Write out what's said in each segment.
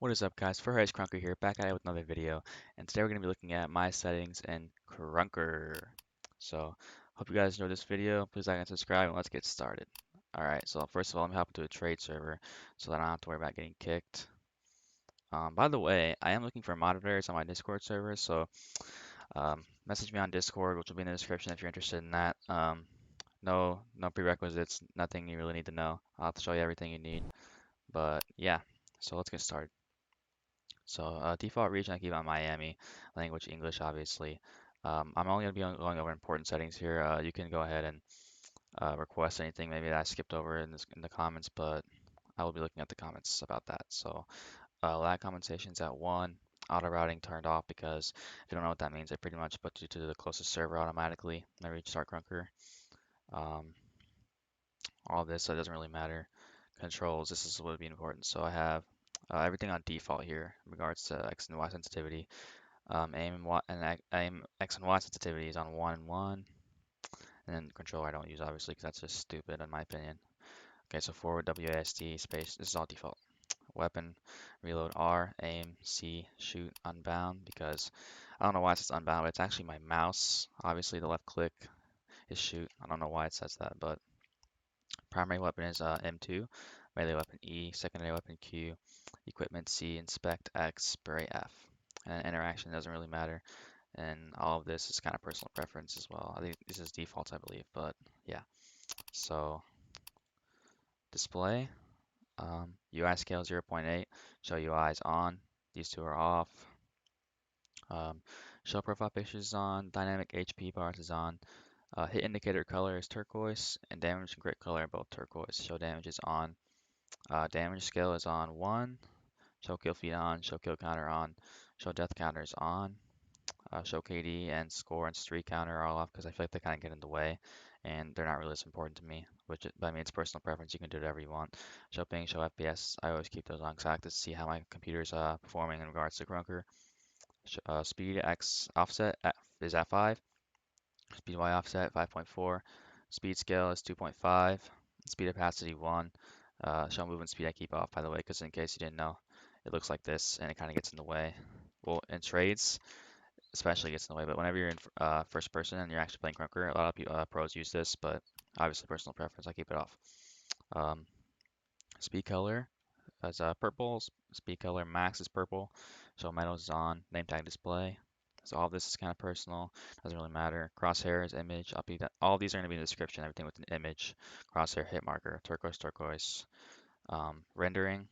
What is up, guys? Krunker here, back at it with another video, and today we're going to be looking at my settings in Krunker. So, hope you guys enjoyed this video. Please like and subscribe, and let's get started. Alright, so first of all, I'm hopping to a trade server so that I don't have to worry about getting kicked. By the way, I am looking for moderators on my Discord server, so message me on Discord, which will be in the description if you're interested in that. No prerequisites, nothing you really need to know. I'll have to show you everything you need, but yeah, so let's get started. So default region I keep on Miami, language English obviously. I'm only going to be going over important settings here. You can go ahead and request anything maybe that I skipped over in the comments, but I will be looking at the comments about that. So lag compensations at 1, auto routing turned off because if you don't know what that means, it pretty much puts you to the closest server automatically whenever you start Krunker. Um, all this, so it doesn't really matter. Controls, this is what would be important. So I have everything on default here in regards to X and Y sensitivity. Aim X and Y sensitivity is on 1 and 1, and then controller I don't use obviously because that's just stupid in my opinion. Okay, so forward WASD space, this is all default. Weapon, reload R, aim, C, shoot, unbound, because I don't know why it says unbound, but it's actually my mouse. Obviously the left click is shoot. I don't know why it says that, but primary weapon is M2, melee weapon E, secondary weapon Q, equipment C, inspect X, spray F. And interaction doesn't really matter. And all of this is kind of personal preference as well. I think this is default, I believe, but yeah. So display, UI scale 0.8, show UI is on, these two are off. Show profile pictures is on, dynamic HP bars is on, hit indicator color is turquoise, and damage and crit color are both turquoise. Show damage is on, damage scale is on 1, show kill feed on, show kill counter on, show death counter is on, show KD and score and streak counter are all off because I feel like they kind of get in the way and they're not really as important to me. But I mean, it's personal preference. You can do whatever you want. Show ping, show FPS. I always keep those on because I like to see how my computer's performing in regards to Krunker. Speed X offset is at 5. Speed Y offset 5.4. Speed scale is 2.5. Speed opacity 1. Show movement speed I keep off, by the way, because in case you didn't know, it looks like this and it kind of gets in the way. Well, in trades, especially gets in the way. But whenever you're in first person and you're actually playing Krunker, a lot of people, pros use this, but obviously personal preference, I keep it off. Um, speed color as purple, speed color max is purple, so metals is on, name tag display. So all this is kind of personal, doesn't really matter. Crosshairs, image, all these are going to be in the description, everything with an image, crosshair, hit marker, turquoise. Rendering,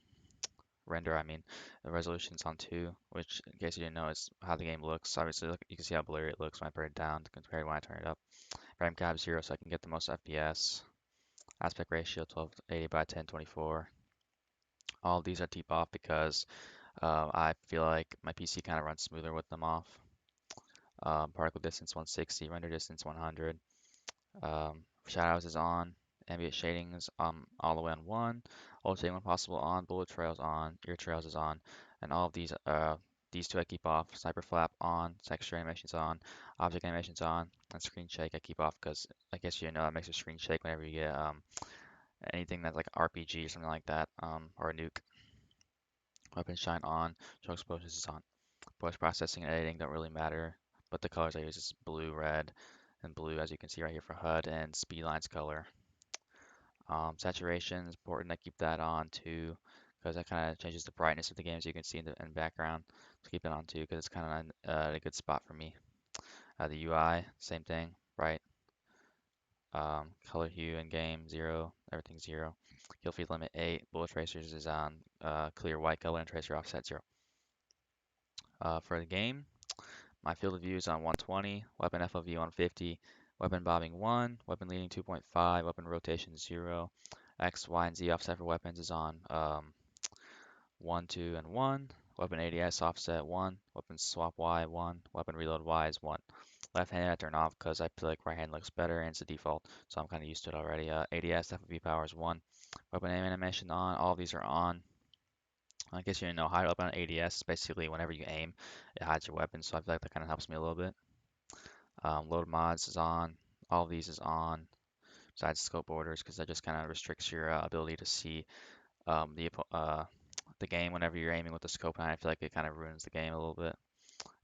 I mean, the resolution's on 2, which in case you didn't know is how the game looks. Obviously, look, you can see how blurry it looks when I put it down compared to when I turn it up. Frame cap 0 so I can get the most FPS. Aspect ratio 1280 by 1024. All of these are deep off because I feel like my PC kind of runs smoother with them off. Particle distance 160, render distance 100. Shadows is on. Ambient shading is all the way on 1. All shading when possible on. Bullet trails on. Ear trails is on. And all of these two I keep off. Sniper flap on. Texture animations on. Object animations on. And screen shake I keep off because I guess you know that makes your screen shake whenever you get anything that's like RPG or something like that, or a nuke. Weapon shine on. Show explosions is on. Voice processing and editing don't really matter, but the colors I use is blue, red, and blue, as you can see right here for HUD, and speedline's color. Saturation is important. I keep that on too, because that kind of changes the brightness of the game, as you can see in the background. So keep it on too, because it's kind of a good spot for me. The UI, same thing, bright. Color hue in game 0, everything 0. Kill feed limit 8. Bullet tracers is on clear white color and tracer offset 0. For the game, my field of view is on 120, weapon FOV 150, weapon bobbing 1, weapon leading 2.5, weapon rotation 0, X, Y, and Z offset for weapons is on 1, 2, and 1, weapon ADS offset 1, weapon swap Y 1, weapon reload Y is 1. Left-handed I turn off because I feel like right hand looks better and it's the default, so I'm kind of used to it already. ADS FOV power is 1, weapon aim animation on, all of these are on. I guess you didn't know, hide up on ADS, basically whenever you aim, it hides your weapon, so I feel like that kind of helps me a little bit. Load mods is on. All of these is on. Besides scope borders, because that just kind of restricts your ability to see um, the the game whenever you're aiming with the scope, and I feel like it kind of ruins the game a little bit.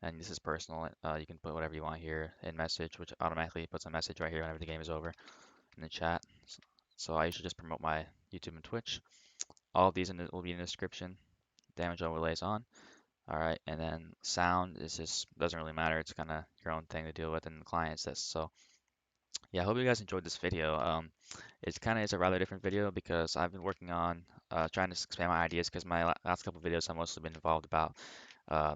And this is personal. You can put whatever you want here in message, which automatically puts a message right here whenever the game is over in the chat. So I usually just promote my YouTube and Twitch. All of these will be in the description. Damage overlays on. All right, and then sound is just doesn't really matter. It's kind of your own thing to deal with, and the client says so. Yeah, I hope you guys enjoyed this video. It's a rather different video because I've been working on trying to expand my ideas because my last couple videos have mostly been involved about uh,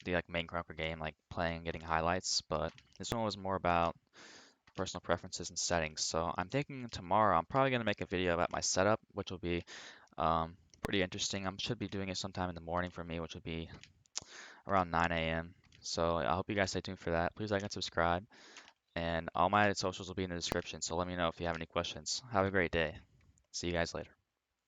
the like main Krunker game, like playing and getting highlights. But this one was more about personal preferences and settings. So I'm thinking tomorrow I'm probably gonna make a video about my setup, which will be pretty interesting. I should be doing it sometime in the morning for me, which would be around 9 a.m. So I hope you guys stay tuned for that. Please like and subscribe. And all my socials will be in the description. So let me know if you have any questions. Have a great day. See you guys later.